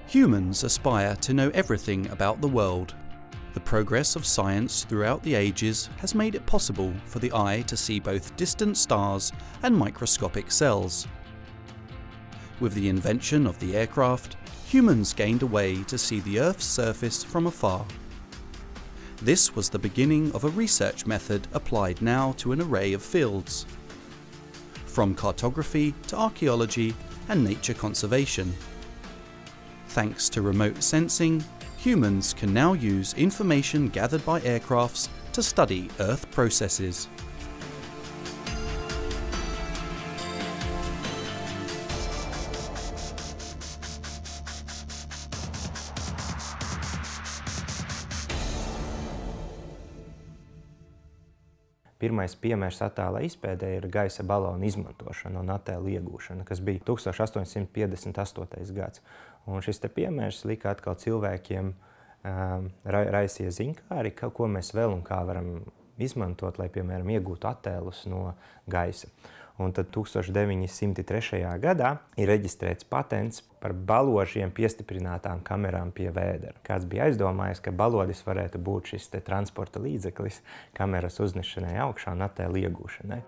Humans aspire to know everything about the world. The progress of science throughout the ages has made it possible for the eye to see both distant stars and microscopic cells. With the invention of the aircraft, humans gained a way to see the Earth's surface from afar. This was the beginning of a research method applied now to an array of fields, from cartography to archaeology and nature conservation. Thanks to remote sensing, humans can now use information gathered by aircrafts to study Earth processes. Pirmais piemērs attēla izpētē ir gaisa balona izmantošana un attēlu iegūšana, kas bija 1858. gads. Un šis te piemērs lika atkal cilvēkiem raisīja ziņkāri, ko mēs vēl un kā varam izmantot, lai, piemēram, iegūtu attēlus no gaisa. Un tad 1903. gadā ir reģistrēts patents par baložiem piestiprinātām kamerām pie vēdera. Kāds bija aizdomājies, ka balodis varētu būt šis te transporta līdzeklis kameras uznešanai augšā un attēlu iegūšanai.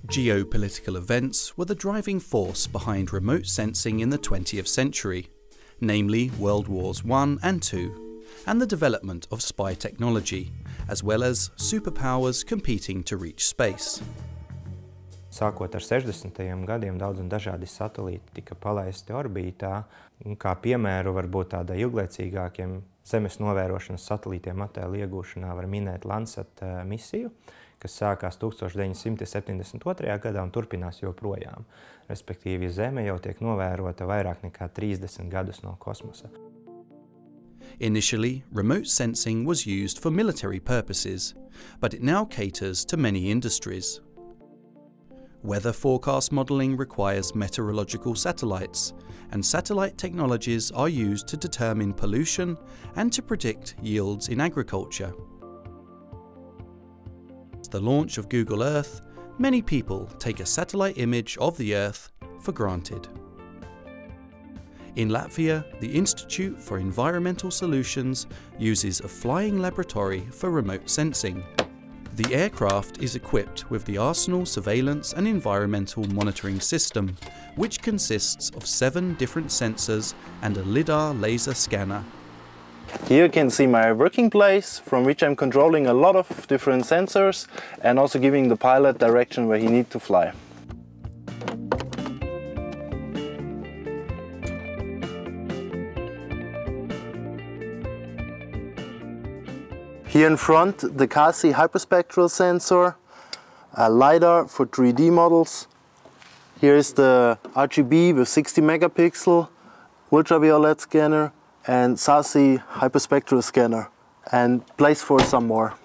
Geopolitical events were the driving force behind remote sensing in the 20th century, namely World Wars I and II, and the development of spy technology, as well as superpowers competing to reach space. Sākot ar 60. gadiem daudz un dažādi satelīti tika palaisti orbītā. Kā piemēru varbūt tāda ilglaicīgākiem Zemes novērošanas satelītiem attēlu iegūšanā var minēt Landsat misiju, kas sākās 1972. gadā un turpinās joprojām. Respektīvi, Zeme jau tiek novērota vairāk nekā 30 gadus no kosmosa. Initially, remote sensing was used for military purposes, but it now caters to many industries. Weather forecast modelling requires meteorological satellites, and satellite technologies are used to determine pollution and to predict yields in agriculture. With the launch of Google Earth, many people take a satellite image of the Earth for granted. In Latvia, the Institute for Environmental Solutions uses a flying laboratory for remote sensing. The aircraft is equipped with the Arsenal surveillance and environmental monitoring system, which consists of 7 different sensors and a LiDAR laser scanner. Here you can see my working place, from which I'm controlling a lot of different sensors and also giving the pilot direction where he needs to fly. Here in front, the CASI hyperspectral sensor, a LiDAR for 3D models. Here is the RGB with 60 megapixel, ultraviolet scanner, and SASI hyperspectral scanner, and place for some more.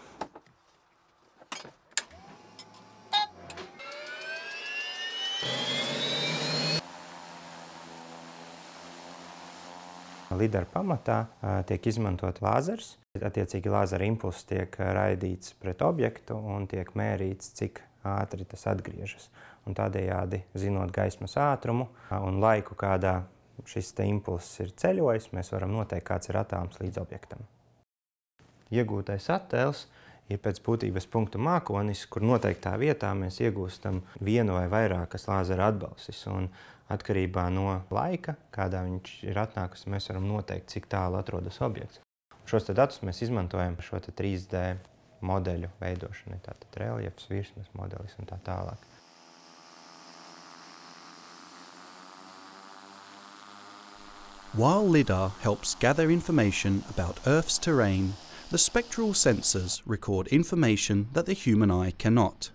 LiDAR pamatā tiek izmantot lāzers. Attiecīgi lāzera impulss tiek raidīts pret objektu un tiek mērīts, cik ātri tas atgriežas. Un tādējādi, zinot gaismas ātrumu un laiku, kādā šis te impulss ir ceļojis, mēs varam noteikt, kāds ir attālums līdz objektam. Iegūtais attēls ir pēc būtības punktu mākonis, kur noteiktā vietā mēs iegūstam vienu vai vairākas lāzera atbalsis. Un atkarībā no laika, kādā viņš ir atnākusi, mēs varam noteikt, cik tālu atrodas objekts. Šos te datus mēs izmantojam šo te 3D modeļu veidošanai, tātad reljefs, virsmas modelis un tā tālāk. While LiDAR helps gather information about Earth's terrain, the spectral sensors record information that the human eye cannot.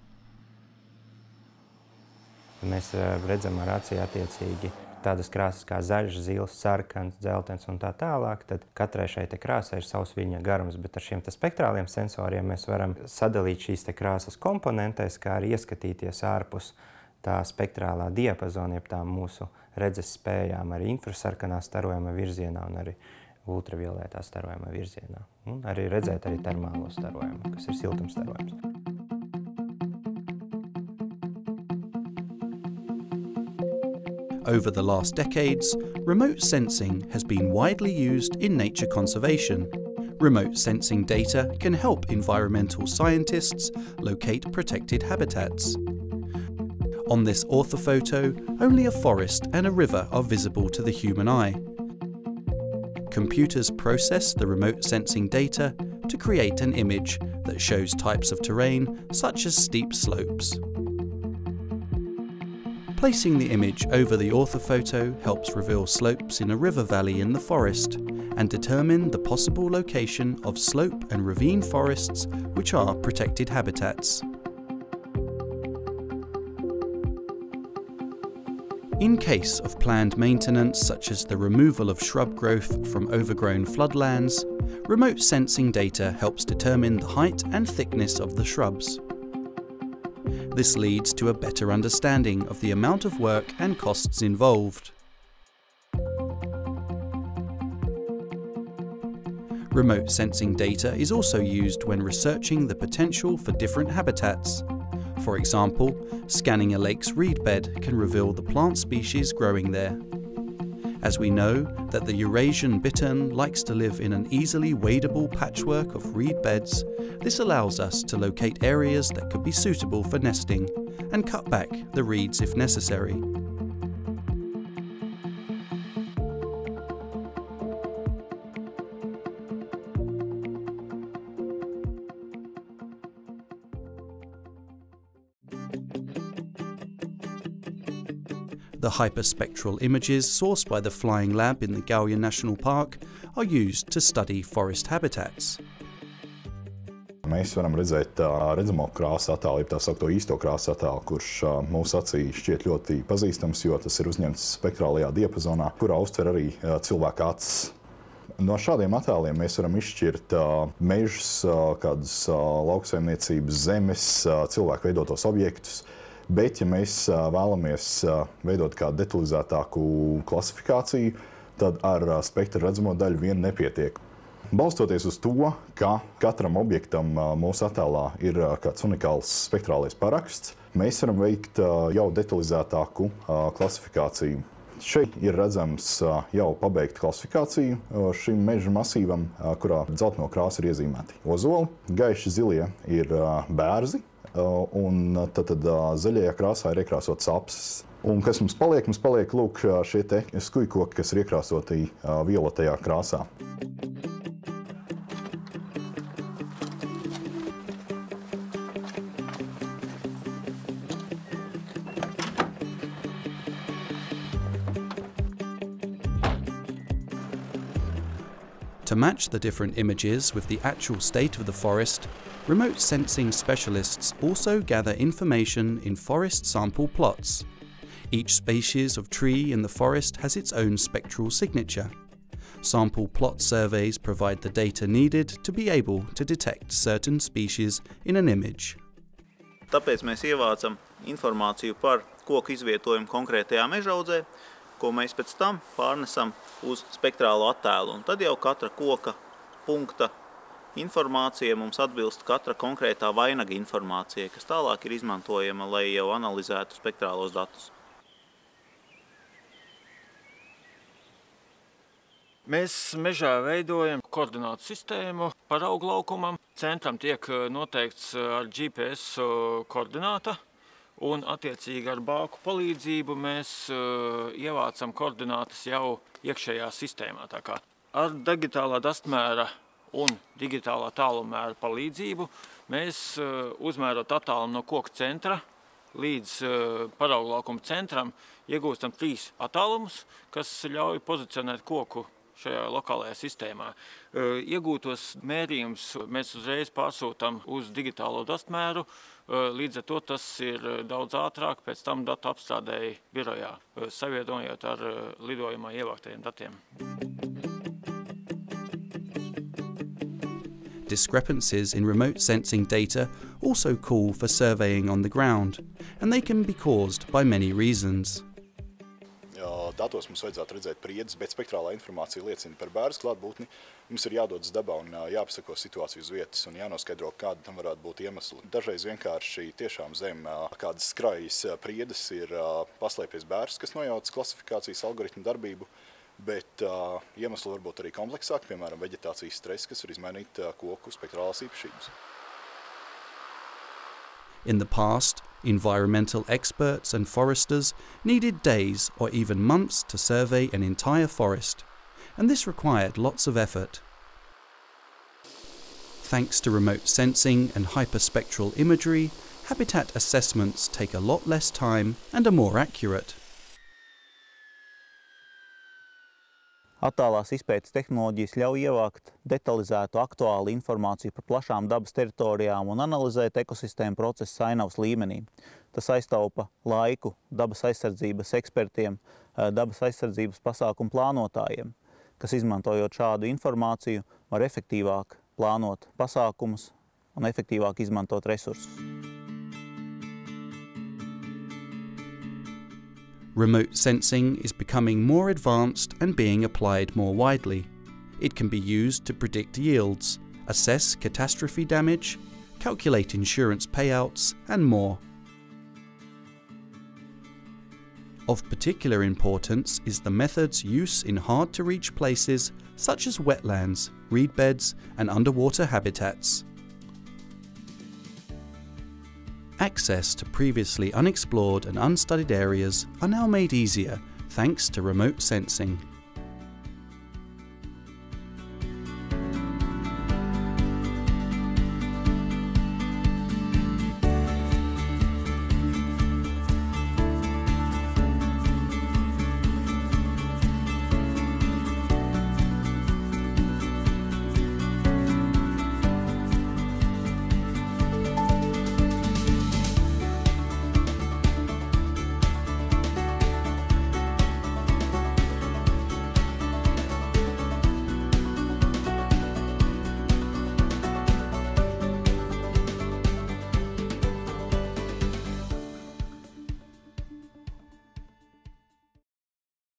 Mēs redzam ar acī attiecīgi tādas krāsas kā zaļš, zils, sarkans, dzeltens un tā tālāk, tad katrai šai te krāsai ir savs viļņa garums, bet ar šiem te spektrāliem sensoriem mēs varam sadalīt šīs te krāsas komponentēs, kā arī ieskatīties ārpus tā spektrālā diapazona, jeb tām mūsu redzes spējām arī infrasarkanā starojuma virzienā un arī ultravioletā starojuma virzienā. Un arī redzēt arī termālo starojumu, kas ir siltumstarojums. Over the last decades, remote sensing has been widely used in nature conservation. Remote sensing data can help environmental scientists locate protected habitats. On this orthophoto, only a forest and a river are visible to the human eye. Computers process the remote sensing data to create an image that shows types of terrain, such as steep slopes. Placing the image over the orthophoto helps reveal slopes in a river valley in the forest and determine the possible location of slope and ravine forests, which are protected habitats. In case of planned maintenance, such as the removal of shrub growth from overgrown floodlands, remote sensing data helps determine the height and thickness of the shrubs. This leads to a better understanding of the amount of work and costs involved. Remote sensing data is also used when researching the potential for different habitats. For example, scanning a lake's reed bed can reveal the plant species growing there. As we know that the Eurasian bittern likes to live in an easily wadable patchwork of reed beds, this allows us to locate areas that could be suitable for nesting and cut back the reeds if necessary. The hyperspectral images sourced by the Flying Lab in the Gauja National Park are used to study forest habitats. Mēs varam redzēt redzamo krāsu attēlu, tā saucamo īsto krāsu attēlu, kurš mūsu acī šķiet ļoti pazīstams, jo tas ir uzņemts spektrālajā diapazonā, kurā uztver arī cilvēka acis. No šādiem attēliem mēs varam izšķirt mežus, kādus lauksaimniecības zemes, cilvēku veidotos objektus. Bet, ja mēs vēlamies veidot kādu detalizētāku klasifikāciju, tad ar spektra redzamo daļu vien nepietiek. Balstoties uz to, ka katram objektam mūsu attēlā ir kāds unikāls spektrālais paraksts, mēs varam veikt jau detalizētāku klasifikāciju. Šeit ir redzams jau pabeigta klasifikācija šim meža masīvam, kurā dzelteno krāsu ir iezīmēti ozoli, gaiši zilie ir bērzi, un tad zaļajā krāsā ir iekrāsotas apses. Un kas mums paliek? Mums paliek lūk šie te skujkoki, kas ir iekrāsoti violetajā krāsā. To match the different images with the actual state of the forest, remote sensing specialists also gather information in forest sample plots. Each species of tree in the forest has its own spectral signature. Sample plot surveys provide the data needed to be able to detect certain species in an image. Tāpēc mēs ievācam informāciju par koku izvietojumu konkrētajā mežaudzē, ko mēs pēc tam pārnesam uz spektrālo attēlu. Un tad jau katra koka punkta informācija mums atbilst katra konkrētā vainaga informācija, kas tālāk ir izmantojama, lai jau analizētu spektrālos datus. Mēs mežā veidojam koordinātu sistēmu paraugu laukumam. Centram tiek noteikts ar GPS koordināta. Un, attiecīgi, ar bāku palīdzību mēs ievācam koordinātas jau iekšējā sistēmā. Tā kā ar digitālā dastmēra un digitālā tālummēra palīdzību mēs uzmērot attālumu no koka centra līdz paraugu laukuma centram iegūstam 3 attālumus, kas ļauj pozicionēt koku šajā lokālajā sistēmā. Iegūtos mērījumus mēs uzreiz pārsūtam uz digitālo dastmēru, līdz ar to tas ir daudz ātrāk pēc tam datu apstrādēji birojā, savienojot ar lidojumā ievāktajiem datiem. Discrepancies in remote sensing data also call for surveying on the ground, and they can be caused by many reasons. datos mums vajadzētu redzēt priedes, bet spektrālā informācija liecina par bērnu klātbūtni. Mums ir jādodas dabā un jāpasako situāciju uz vietas un jānoskaidro, kāda tam varētu būt iemesli. Dažreiz vienkārši tiešām zem kādas skrajas priedes ir paslēpies bērs, kas nojauc klasifikācijas algoritmu darbību, bet iemesli var būt arī kompleksāki, piemēram, veģetācijas stress, kas var izmainīt koku spektrālās īpašības. In the past, environmental experts and foresters needed days or even months to survey an entire forest, and this required lots of effort. Thanks to remote sensing and hyperspectral imagery, habitat assessments take a lot less time and are more accurate. Attālās izpētes tehnoloģijas ļauj ievākt detalizētu, aktuālu informāciju par plašām dabas teritorijām un analizēt ekosistēmu procesu ainavas līmenī. Tas aiztaupa laiku dabas aizsardzības ekspertiem, dabas aizsardzības pasākumu plānotājiem, kas izmantojot šādu informāciju var efektīvāk plānot pasākumus un efektīvāk izmantot resursus. Remote sensing is becoming more advanced and being applied more widely. It can be used to predict yields, assess catastrophe damage, calculate insurance payouts, and more. Of particular importance is the method's use in hard-to-reach places such as wetlands, reed beds, and underwater habitats. Access to previously unexplored and unstudied areas are now made easier thanks to remote sensing.